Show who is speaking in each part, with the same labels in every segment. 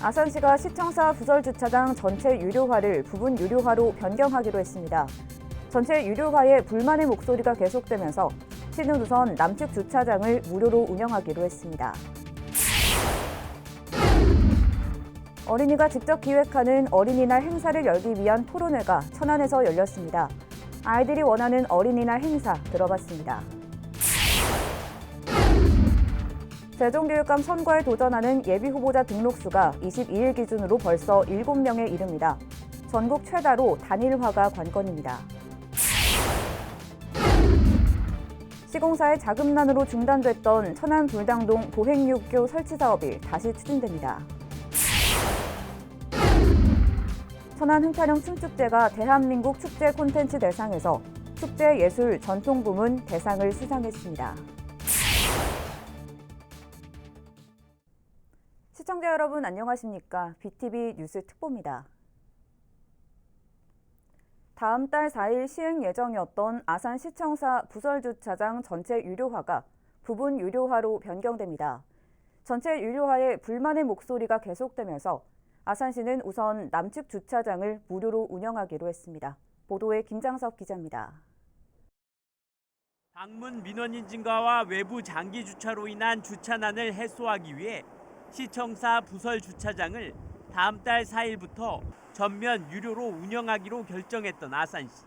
Speaker 1: 아산시가 시청사 부설주차장 전체 유료화를 부분 유료화로 변경하기로 했습니다. 전체 유료화에 불만의 목소리가 계속되면서 시는 우선 남측 주차장을 무료로 운영하기로 했습니다. 어린이가 직접 기획하는 어린이날 행사를 열기 위한 토론회가 천안에서 열렸습니다. 아이들이 원하는 어린이날 행사 들어봤습니다. 세종교육감 선거에 도전하는 예비후보자 등록수가 22일 기준으로 벌써 7명에 이릅니다. 전국 최다로 단일화가 관건입니다. 시공사의 자금난으로 중단됐던 천안 불당동 보행육교 설치 사업이 다시 추진됩니다. 천안 흥타령 춤축제가 대한민국 축제 콘텐츠 대상에서 축제예술 전통부문 대상을 수상했습니다. 시청자 여러분 안녕하십니까? BTV 뉴스 특보입니다. 다음 달 4일 시행 예정이었던 아산시청사 부설주차장 전체 유료화가 부분 유료화로 변경됩니다. 전체 유료화에 불만의 목소리가 계속되면서 아산시는 우선 남측 주차장을 무료로 운영하기로 했습니다. 보도에 김장섭 기자입니다.
Speaker 2: 방문 민원인 증가와 외부 장기 주차로 인한 주차난을 해소하기 위해 시청사 부설 주차장을 다음 달 4일부터 전면 유료로 운영하기로 결정했던 아산시.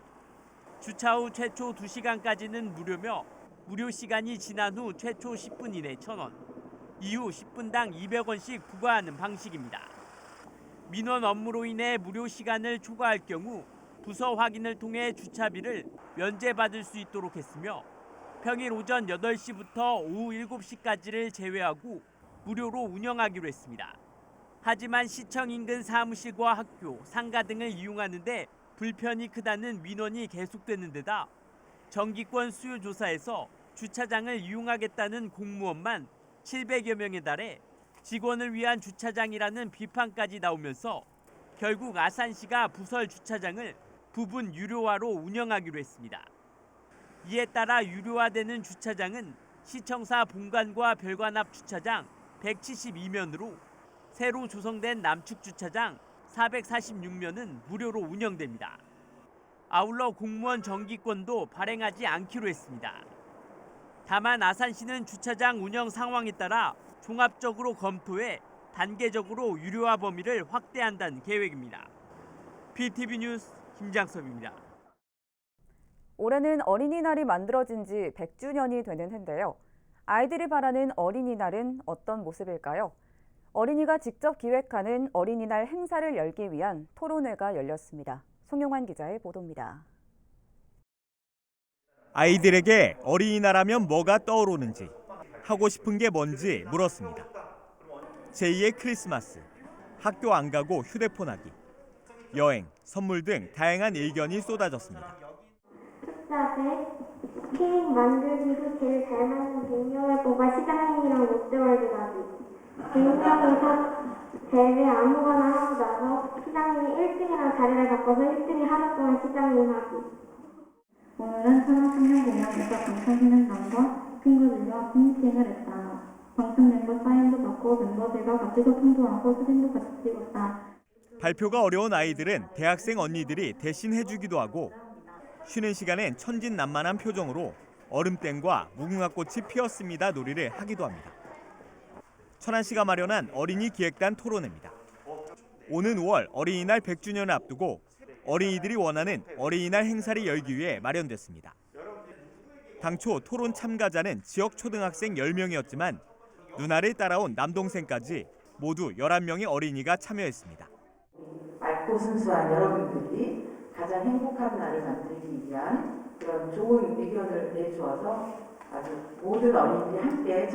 Speaker 2: 주차 후 최초 2시간까지는 무료며 무료 시간이 지난 후 최초 10분 이내 1,000원, 이후 10분당 200원씩 부과하는 방식입니다. 민원 업무로 인해 무료 시간을 초과할 경우 부서 확인을 통해 주차비를 면제받을 수 있도록 했으며 평일 오전 8시부터 오후 7시까지를 제외하고 무료로 운영하기로 했습니다. 하지만 시청 인근 사무실과 학교, 상가 등을 이용하는데 불편이 크다는 민원이 계속되는 데다 정기권 수요 조사에서 주차장을 이용하겠다는 공무원만 700여 명에 달해 직원을 위한 주차장이라는 비판까지 나오면서 결국 아산시가 부설 주차장을 부분 유료화로 운영하기로 했습니다. 이에 따라 유료화되는 주차장은 시청사 본관과 별관 앞 주차장 172면으로 새로 조성된 남측 주차장 446면은 무료로 운영됩니다. 아울러 공무원 정기권도 발행하지 않기로 했습니다. 다만 아산시는 주차장 운영 상황에 따라 종합적으로 검토해 단계적으로 유료화 범위를 확대한다는 계획입니다. BTV 뉴스 김장섭입니다.
Speaker 1: 올해는 어린이날이 만들어진 지 100주년이 되는 해인데요. 아이들이 바라는 어린이날은 어떤 모습일까요? 어린이가 직접 기획하는 어린이날 행사를 열기 위한 토론회가 열렸습니다. 송용환 기자의 보도입니다.
Speaker 3: 아이들에게 어린이날 하면 뭐가 떠오르는지, 하고 싶은 게 뭔지 물었습니다. 제2의 크리스마스, 학교 안 가고 휴대폰 하기, 여행, 선물 등 다양한 의견이 쏟아졌습니다.
Speaker 4: 숫자에 케이크 만들기 후 제일 잘 맞는 100명을 뽑아 시장님이랑 롯데월드 가기. 100명에서 제외 아무거나 하고 나서 시장님이 1등이랑 자리를 바꿔서 1등이 하루 동안 시장님 하기.
Speaker 5: 오늘은 천안청년공원에서 방탄소년단과 친구들과 팬미팅을 했다. 방탄 멤버 사인도 받고 멤버들과 같이 소통도 하고 사진도 같이 찍었다.
Speaker 3: 발표가 어려운 아이들은 대학생 언니들이 대신 해주기도 하고 쉬는 시간엔 천진난만한 표정으로 얼음땡과 무궁화꽃이 피었습니다 놀이를 하기도 합니다. 천안시가 마련한 어린이 기획단 토론회입니다. 오는 5월 어린이날 100주년을 앞두고 어린이들이 원하는 어린이날 행사를 열기 위해 마련됐습니다. 당초 토론 참가자는 지역 초등학생 10명이었지만 누나를 따라온 남동생까지 모두 11명의 어린이가 참여했습니다.
Speaker 6: 맑고 순수한 여러분들이 가장 행복한 날을 만들기 위한 그런 좋은 의견을 내주어서 아주 모든 어린이들이 함께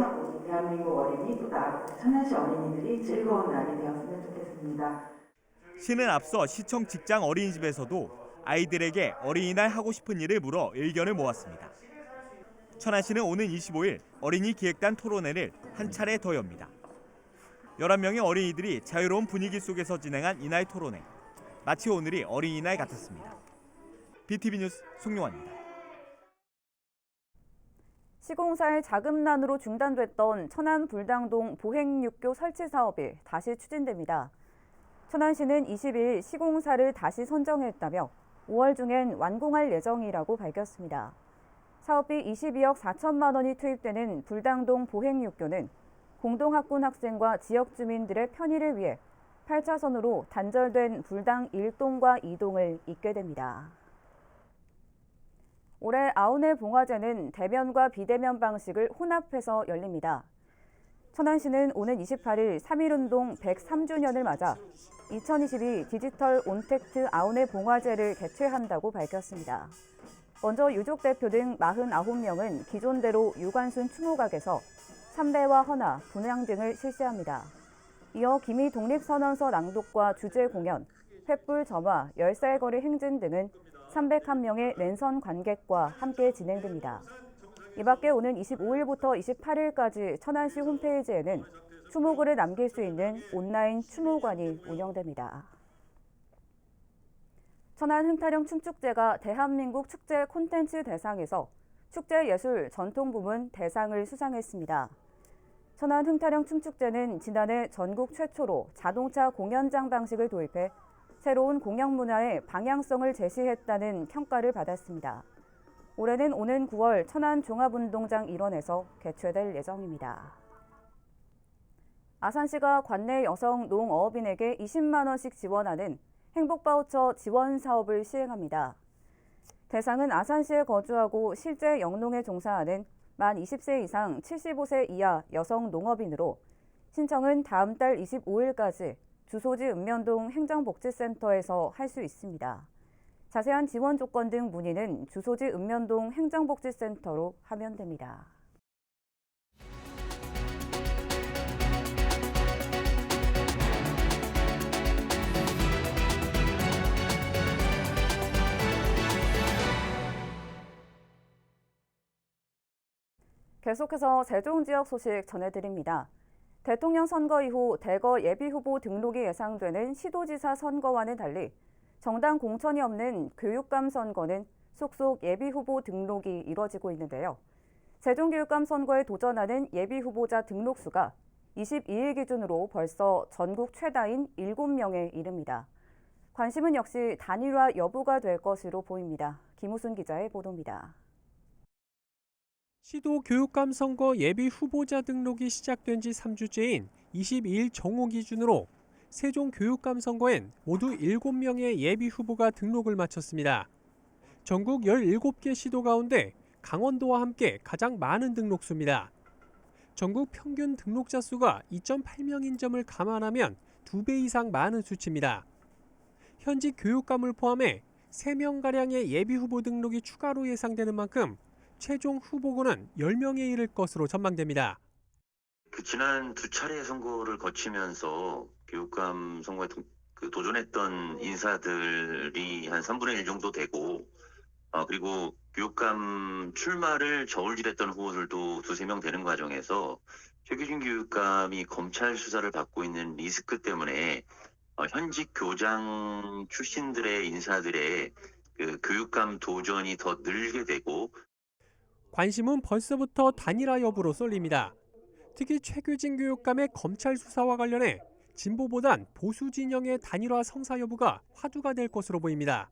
Speaker 6: 대한민국 어린이 또 천안시 어린이들이 즐거운 날이 되었으면 좋겠습니다.
Speaker 3: 시는 앞서 시청 직장 어린이집에서도 아이들에게 어린이날 하고 싶은 일을 물어 의견을 모았습니다. 천안시는 오는 25일 어린이 기획단 토론회를 한 차례 더 엽니다. 11명의 어린이들이 자유로운 분위기 속에서 진행한 이날 토론회. 마치 오늘이 어린이날 같았습니다. BTV 뉴스 송용환입니다.
Speaker 1: 시공사의 자금난으로 중단됐던 천안 불당동 보행육교 설치 사업이 다시 추진됩니다. 천안시는 20일 시공사를 다시 선정했다며 5월 중엔 완공할 예정이라고 밝혔습니다. 사업비 22억 4천만 원이 투입되는 불당동 보행육교는 공동학군 학생과 지역 주민들의 편의를 위해 8차선으로 단절된 불당 1동과 2동을 잇게 됩니다. 올해 아우네 봉화제는 대면과 비대면 방식을 혼합해서 열립니다. 천안시는 오는 28일 3.1운동 103주년을 맞아 2022 디지털 온택트 아우네 봉화제를 개최한다고 밝혔습니다. 먼저 유족 대표 등 49명은 기존대로 유관순 추모각에서 참배와 헌화, 분향 등을 실시합니다. 이어 기미 독립선언서 낭독과 주제 공연, 횃불 점화, 열살거리 행진 등은 301명의 랜선 관객과 함께 진행됩니다. 이 밖에 오는 25일부터 28일까지 천안시 홈페이지에는 추모글을 남길 수 있는 온라인 추모관이 운영됩니다. 천안 흥타령 춤축제가 대한민국 축제 콘텐츠 대상에서 축제예술 전통부문 대상을 수상했습니다. 천안 흥타령 춤축제는 지난해 전국 최초로 자동차 공연장 방식을 도입해 새로운 공연 문화의 방향성을 제시했다는 평가를 받았습니다. 올해는 오는 9월 천안 종합운동장 일원에서 개최될 예정입니다. 아산시가 관내 여성 농어업인에게 20만 원씩 지원하는 행복바우처 지원 사업을 시행합니다. 대상은 아산시에 거주하고 실제 영농에 종사하는 만 20세 이상 75세 이하 여성 농업인으로 신청은 다음 달 25일까지 주소지 읍면동 행정복지센터에서 할 수 있습니다. 자세한 지원 조건 등 문의는 주소지 읍면동 행정복지센터로 하면 됩니다. 계속해서 세종 지역 소식 전해드립니다. 대통령 선거 이후 대거 예비후보 등록이 예상되는 시도지사 선거와는 달리 정당 공천이 없는 교육감 선거는 속속 예비후보 등록이 이뤄지고 있는데요. 세종교육감 선거에 도전하는 예비후보자 등록 수가 22일 기준으로 벌써 전국 최다인 7명에 이릅니다. 관심은 역시 단일화 여부가 될 것으로 보입니다. 김우순 기자의 보도입니다.
Speaker 7: 시도 교육감 선거 예비 후보자 등록이 시작된 지 3주째인 22일 정오 기준으로 세종 교육감 선거엔 모두 7명의 예비 후보가 등록을 마쳤습니다. 전국 17개 시도 가운데 강원도와 함께 가장 많은 등록수입니다. 전국 평균 등록자 수가 2.8명인 점을 감안하면 2배 이상 많은 수치입니다. 현직 교육감을 포함해 3명가량의 예비 후보 등록이 추가로 예상되는 만큼 최종 후보군은 10명에 이를 것으로 전망됩니다.
Speaker 8: 지난 두 차례 선거를 거치면서 교육감 선거에 도전했던 인사들이 한 3분의 1 정도 되고 그리고 교육감 출마를 저울질했던 후보들도 2-3명 되는 과정에서 최규진 교육감이 검찰 수사를 받고 있는 리스크 때문에 현직 교장 출신들의 인사들의 교육감 도전이 더 늘게 되고
Speaker 7: 관심은 벌써부터 단일화 여부로 쏠립니다. 특히 최규진 교육감의 검찰 수사와 관련해 진보보단 보수 진영의 단일화 성사 여부가 화두가 될 것으로 보입니다.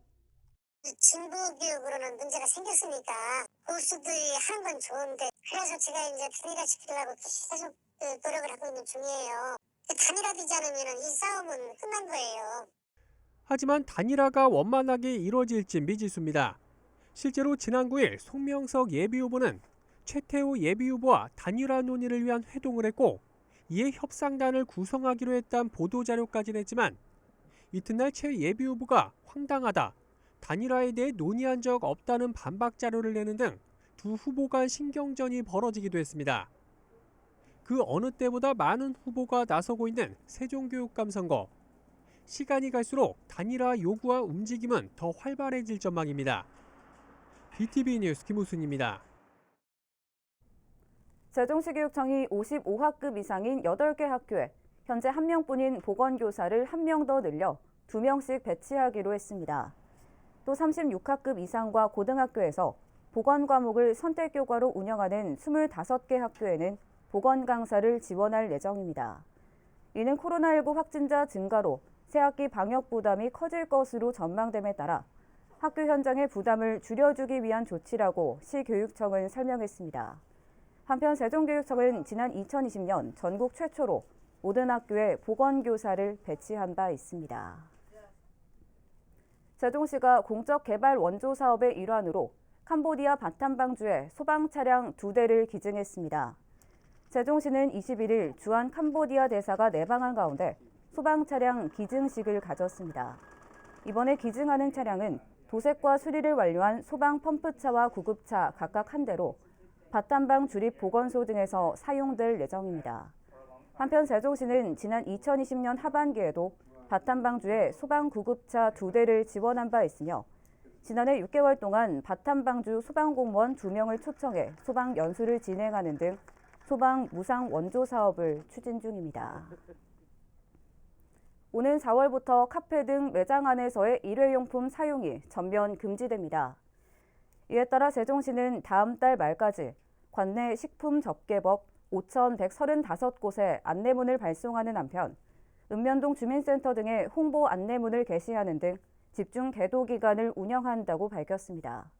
Speaker 9: 진보 교육으로는 문제가 생겼으니까 보수들이 하는 건 좋은데 그래서 제가 이제 단일화 시키려고 계속 노력을 하고 있는 중이에요. 단일화되지 않으면 이 싸움은 끝난 거예요.
Speaker 7: 하지만 단일화가 원만하게 이뤄질지 미지수입니다. 실제로 지난 9일 송명석 예비후보는 최태호 예비후보와 단일화 논의를 위한 회동을 했고 이에 협상단을 구성하기로 했다는 보도자료까지 냈지만 이튿날 최 예비후보가 황당하다, 단일화에 대해 논의한 적 없다는 반박 자료를 내는 등 두 후보 간 신경전이 벌어지기도 했습니다. 그 어느 때보다 많은 후보가 나서고 있는 세종교육감 선거. 시간이 갈수록 단일화 요구와 움직임은 더 활발해질 전망입니다. BTV 뉴스 김우순입니다.
Speaker 1: 세종시 교육청이 55학급 이상인 8개 학교에 현재 1명뿐인 보건교사를 1명 더 늘려 2명씩 배치하기로 했습니다. 또 36학급 이상과 고등학교에서 보건 과목을 선택 교과로 운영하는 25개 학교에는 보건 강사를 지원할 예정입니다. 이는 코로나19 확진자 증가로 새학기 방역 부담이 커질 것으로 전망됨에 따라 학교 현장의 부담을 줄여주기 위한 조치라고 시교육청은 설명했습니다. 한편 세종교육청은 지난 2020년 전국 최초로 모든 학교에 보건교사를 배치한 바 있습니다. 세종시가 공적 개발 원조 사업의 일환으로 캄보디아 바탐방주에 소방 차량 2대를 기증했습니다. 세종시는 21일 주한 캄보디아 대사가 내방한 가운데 소방 차량 기증식을 가졌습니다. 이번에 기증하는 차량은 도색과 수리를 완료한 소방 펌프차와 구급차 각각 한 대로 바탐방 주립 보건소 등에서 사용될 예정입니다. 한편 세종시는 지난 2020년 하반기에도 바탐방주에 소방 구급차 2대를 지원한 바 있으며 지난해 6개월 동안 바탐방주 소방공무원 2명을 초청해 소방 연수를 진행하는 등 소방 무상 원조 사업을 추진 중입니다. 오는 4월부터 카페 등 매장 안에서의 일회용품 사용이 전면 금지됩니다. 이에 따라 세종시는 다음 달 말까지 관내 식품접객법 5,135곳에 안내문을 발송하는 한편 읍면동 주민센터 등에 홍보 안내문을 게시하는 등 집중 계도 기간을 운영한다고 밝혔습니다.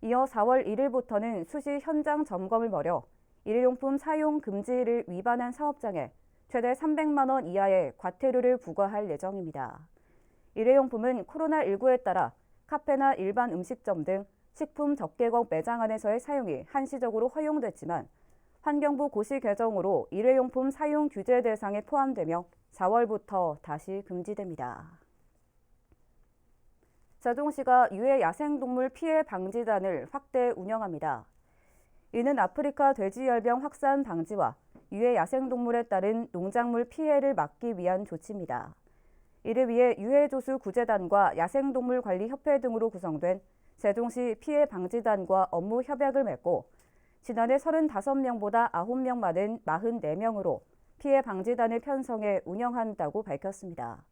Speaker 1: 이어 4월 1일부터는 수시 현장 점검을 벌여 일회용품 사용 금지를 위반한 사업장에 최대 300만 원 이하의 과태료를 부과할 예정입니다. 일회용품은 코로나19에 따라 카페나 일반 음식점 등 식품 접객업 매장 안에서의 사용이 한시적으로 허용됐지만 환경부 고시 개정으로 일회용품 사용 규제 대상에 포함되며 4월부터 다시 금지됩니다. 세종시가 유해 야생동물 피해 방지단을 확대 운영합니다. 이는 아프리카 돼지열병 확산 방지와 유해 야생동물에 따른 농작물 피해를 막기 위한 조치입니다. 이를 위해 유해조수 구제단과 야생동물관리협회 등으로 구성된 세종시 피해방지단과 업무 협약을 맺고 지난해 35명보다 9명 많은 44명으로 피해방지단을 편성해 운영한다고 밝혔습니다.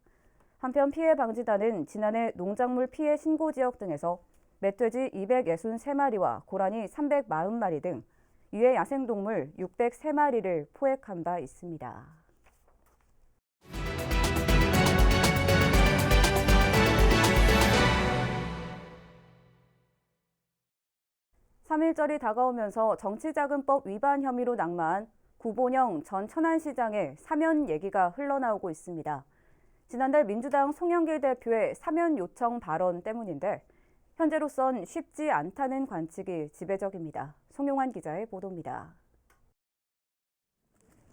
Speaker 1: 한편 피해방지단은 지난해 농작물 피해 신고지역 등에서 멧돼지 263마리와 고라니 340마리 등 유해 야생동물 603마리를 포획한 바 있습니다. 3.1절이 다가오면서 정치자금법 위반 혐의로 낙마한 구본영 전 천안시장의 사면 얘기가 흘러나오고 있습니다. 지난달 민주당 송영길 대표의 사면 요청 발언 때문인데 현재로선 쉽지 않다는 관측이 지배적입니다. 송용환 기자의 보도입니다.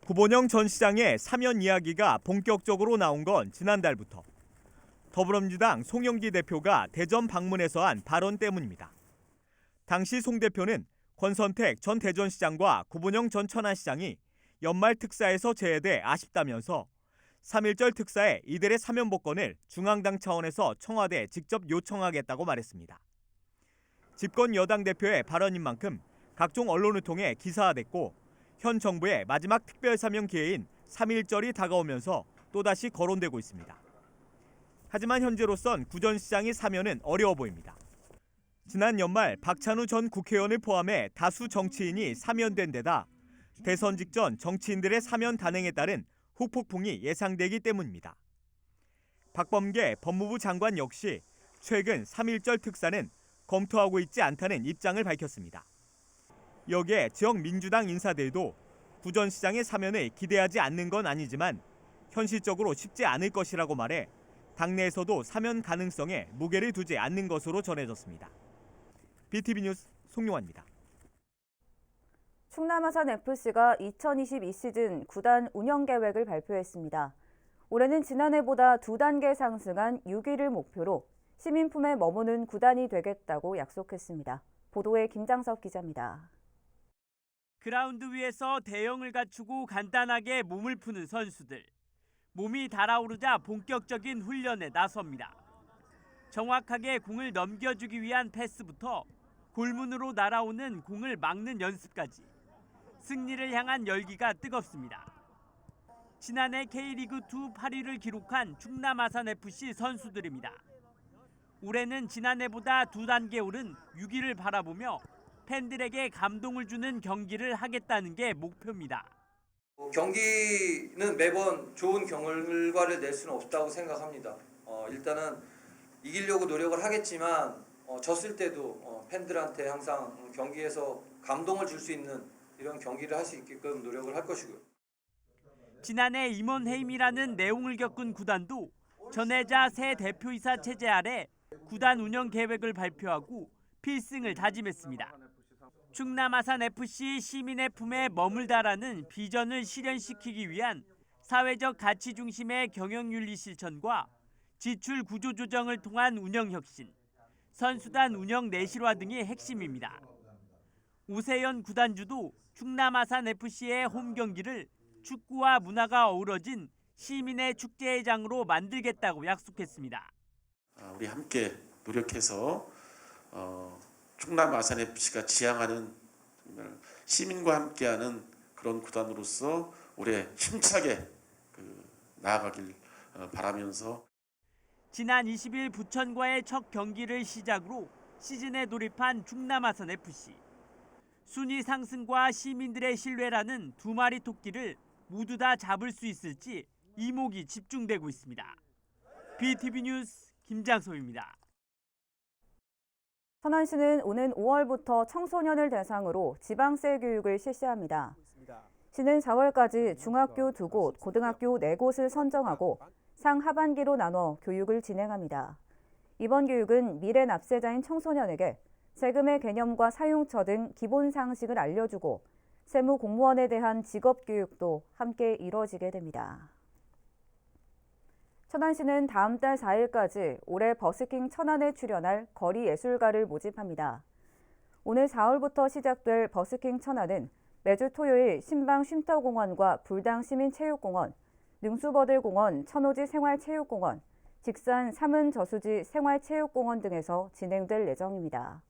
Speaker 3: 구본영 전 시장의 사면 이야기가 본격적으로 나온 건 지난달부터 더불어민주당 송영길 대표가 대전 방문해서 한 발언 때문입니다. 당시 송 대표는 권선택 전 대전시장과 구본영 전 천안시장이 연말 특사에서 제외돼 아쉽다면서 3.1절 특사에 이들의 사면 복권을 중앙당 차원에서 청와대에 직접 요청하겠다고 말했습니다. 집권 여당 대표의 발언인 만큼 각종 언론을 통해 기사화됐고 현 정부의 마지막 특별 사면 기회인 3.1절이 다가오면서 또다시 거론되고 있습니다. 하지만 현재로선 구 전 시장의 사면은 어려워 보입니다. 지난 연말 박찬후 전 국회의원을 포함해 다수 정치인이 사면된 데다 대선 직전 정치인들의 사면 단행에 따른 후폭풍이 예상되기 때문입니다. 박범계 법무부 장관 역시 최근 3.1절 특사는 검토하고 있지 않다는 입장을 밝혔습니다. 여기에 지역 민주당 인사들도 구 전 시장의 사면을 기대하지 않는 건 아니지만 현실적으로 쉽지 않을 것이라고 말해 당내에서도 사면 가능성에 무게를 두지 않는 것으로 전해졌습니다. BTV 뉴스 송용환입니다.
Speaker 1: 충남 아산FC가 2022 시즌 구단 운영 계획을 발표했습니다. 올해는 지난해보다 2단계 상승한 6위를 목표로 시민 품에 머무는 구단이 되겠다고 약속했습니다. 보도에 김장석 기자입니다.
Speaker 2: 그라운드 위에서 대형을 갖추고 간단하게 몸을 푸는 선수들. 몸이 달아오르자 본격적인 훈련에 나섭니다. 정확하게 공을 넘겨주기 위한 패스부터 골문으로 날아오는 공을 막는 연습까지 승리를 향한 열기가 뜨겁습니다. 지난해 K리그2 8위를 기록한 충남 아산FC 선수들입니다. 올해는 지난해보다 2단계 오른 6위를 바라보며 팬들에게 감동을 주는 경기를 하겠다는 게 목표입니다.
Speaker 10: 경기는 매번 좋은 결과를 낼 수는 없다고 생각합니다. 일단은 이기려고 노력을 하겠지만 졌을 때도 팬들한테 항상 경기에서 감동을 줄 수 있는 이런 경기를 할 수 있게끔 노력을 할 것이고요.
Speaker 2: 지난해 임원해임이라는 내용을 겪은 구단도 전혜자 새 대표이사 체제 아래 구단 운영 계획을 발표하고 필승을 다짐했습니다. 충남 아산FC 시민의 품에 머물다라는 비전을 실현시키기 위한 사회적 가치 중심의 경영윤리 실천과 지출 구조 조정을 통한 운영 혁신, 선수단 운영 내실화 등이 핵심입니다. 오세연 구단주도 충남 아산FC의 홈 경기를 축구와 문화가 어우러진 시민의 축제회장으로 만들겠다고 약속했습니다.
Speaker 11: 우리 함께 노력해서 충남 아산FC가 지향하는 시민과 함께하는 그런 구단으로서 올해 힘차게 나아가길 바라면서
Speaker 2: 지난 20일 부천과의 첫 경기를 시작으로 시즌에 돌입한 충남 아산FC. 순위 상승과 시민들의 신뢰라는 두 마리 토끼를 모두 다 잡을 수 있을지 이목이 집중되고 있습니다. BTV 뉴스 김장섭입니다.
Speaker 1: 천안시는 오는 5월부터 청소년을 대상으로 지방세 교육을 실시합니다. 시는 4월까지 중학교 2곳, 고등학교 4곳을 선정하고 상하반기로 나눠 교육을 진행합니다. 이번 교육은 미래 납세자인 청소년에게 세금의 개념과 사용처 등 기본 상식을 알려주고 세무 공무원에 대한 직업 교육도 함께 이루어지게 됩니다. 천안시는 다음 달 4일까지 올해 버스킹 천안에 출연할 거리 예술가를 모집합니다. 오늘 4월부터 시작될 버스킹 천안은 매주 토요일 신방 쉼터공원과 불당 시민체육공원, 능수버들공원, 천호지 생활체육공원, 직산 삼은저수지 생활체육공원 등에서 진행될 예정입니다.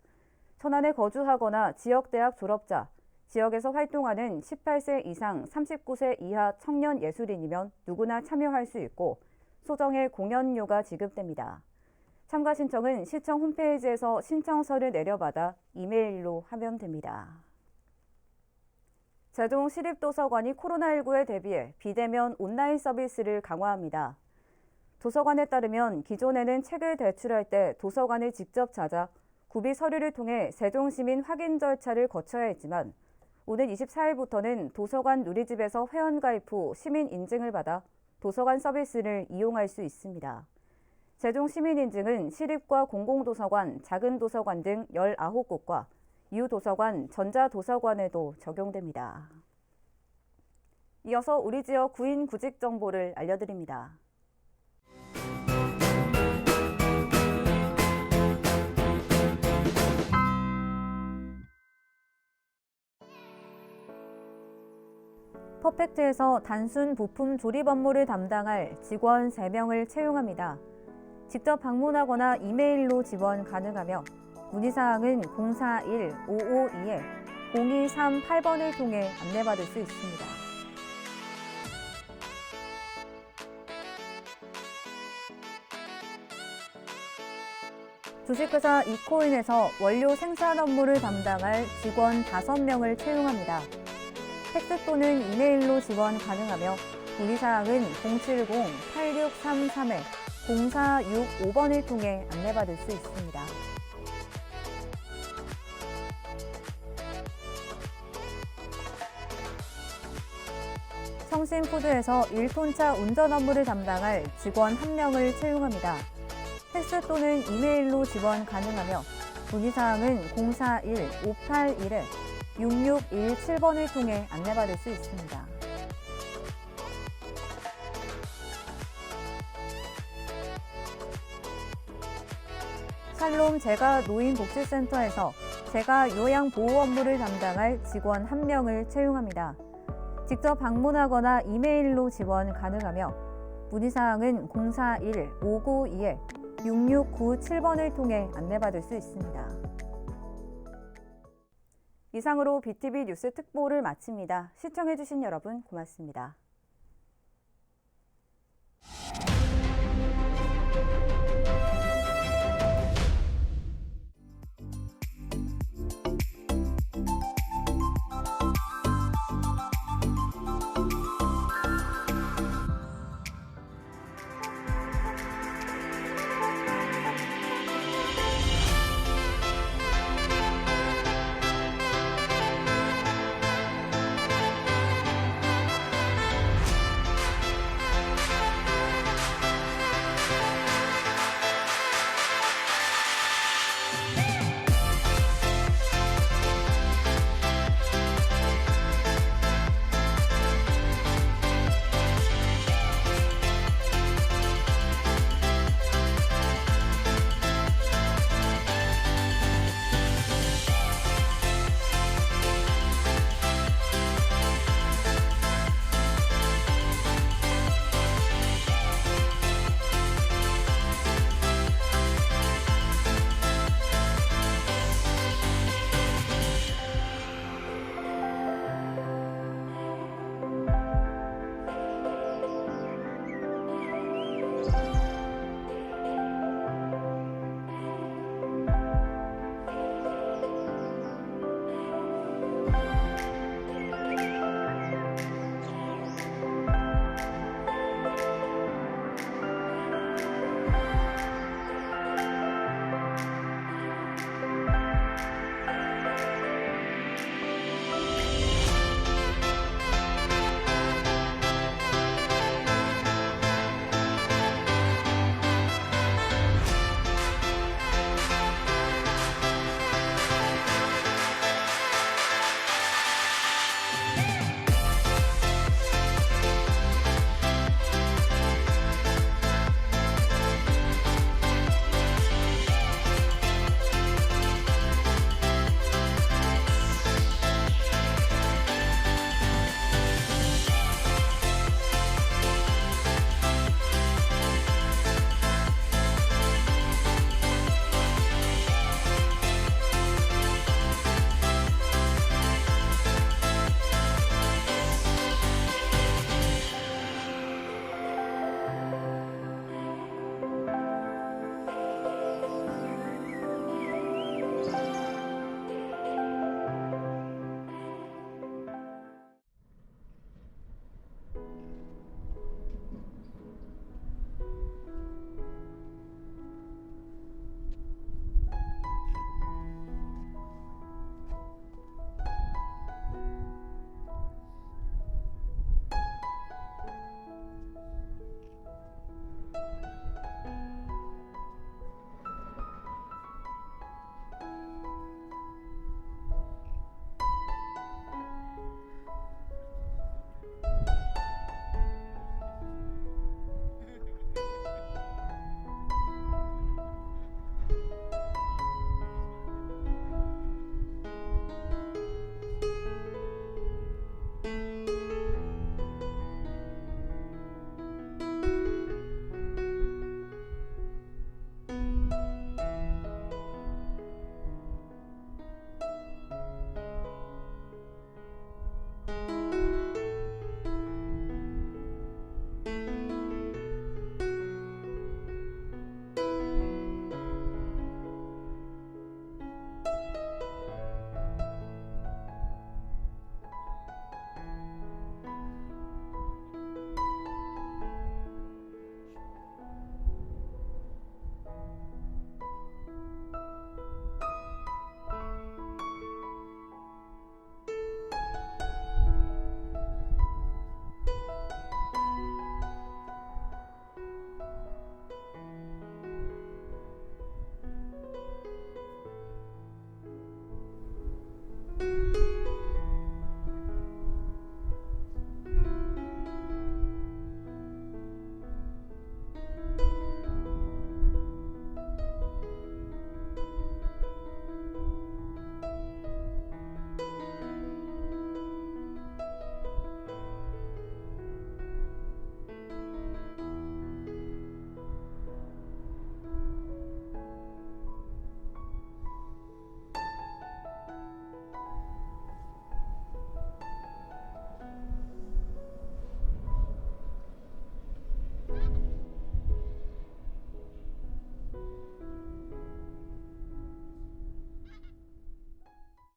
Speaker 1: 천안에 거주하거나 지역대학 졸업자, 지역에서 활동하는 18세 이상 39세 이하 청년 예술인이면 누구나 참여할 수 있고 소정의 공연료가 지급됩니다. 참가 신청은 시청 홈페이지에서 신청서를 내려받아 이메일로 하면 됩니다. 세종 시립도서관이 코로나19에 대비해 비대면 온라인 서비스를 강화합니다. 도서관에 따르면 기존에는 책을 대출할 때 도서관을 직접 찾아 구비 서류를 통해 세종시민 확인 절차를 거쳐야 했지만 오는 24일부터는 도서관 누리집에서 회원가입 후 시민 인증을 받아 도서관 서비스를 이용할 수 있습니다. 세종 시민인증은 시립과 공공도서관, 작은 도서관 등 19곳과 유도서관, 전자도서관에도 적용됩니다. 이어서 우리 지역 구인 구직 정보를 알려드립니다. 퍼펙트에서 단순 부품 조립 업무를 담당할 직원 3명을 채용합니다. 직접 방문하거나 이메일로 지원 가능하며 문의사항은 041-552-0238번을 통해 안내받을 수 있습니다. 주식회사 이코인에서 원료 생산 업무를 담당할 직원 5명을 채용합니다. 팩스 또는 이메일로 지원 가능하며 문의사항은 070-8633-0465번을 통해 안내받을 수 있습니다. 성신푸드에서 1톤차 운전 업무를 담당할 직원 1명을 채용합니다. 팩스 또는 이메일로 지원 가능하며 문의사항은 041-581-6617번을 통해 안내받을 수 있습니다. 샬롬 재가 노인복지센터에서 재가 요양보호 업무를 담당할 직원 1명을 채용합니다. 직접 방문하거나 이메일로 지원 가능하며 문의사항은 041-592-6697번을 통해 안내받을 수 있습니다. 이상으로 BTV 뉴스 특보를 마칩니다. 시청해주신 여러분 고맙습니다.